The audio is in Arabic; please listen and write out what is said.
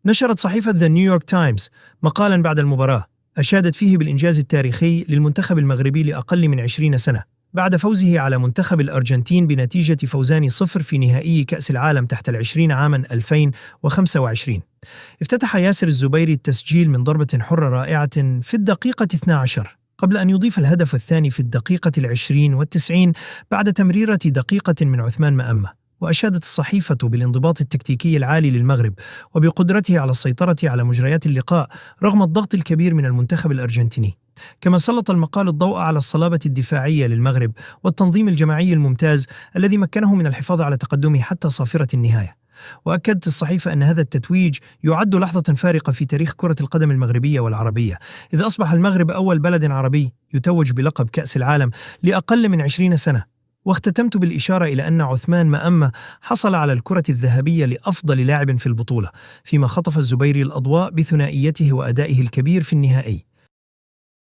نشرت صحيفة The New York Times مقالا بعد المباراة أشادت فيه بالإنجاز التاريخي للمنتخب المغربي لأقل من 20 سنة بعد فوزه على منتخب الأرجنتين بنتيجة فوزان 0 في نهائي كأس العالم تحت 20 عاما 2025. افتتح ياسر الزبيري التسجيل من ضربة حرة رائعة في الدقيقة 12 قبل أن يضيف الهدف الثاني في الدقيقة 20 و90 بعد تمريرة دقيقة من عثمان مأمة. وأشادت الصحيفة بالانضباط التكتيكي العالي للمغرب وبقدرته على السيطرة على مجريات اللقاء رغم الضغط الكبير من المنتخب الأرجنتيني. كما سلط المقال الضوء على الصلابة الدفاعية للمغرب والتنظيم الجماعي الممتاز الذي مكنه من الحفاظ على تقدمه حتى صافرة النهاية. وأكدت الصحيفة أن هذا التتويج يعد لحظة فارقة في تاريخ كرة القدم المغربية والعربية، إذ أصبح المغرب أول بلد عربي يتوج بلقب كأس العالم لأقل من 20 سنة. واختتمت بالإشارة إلى أن عثمان مأمة حصل على الكرة الذهبية لأفضل لاعب في البطولة، فيما خطف الزبيري الأضواء بثنائيته وأدائه الكبير في النهائي.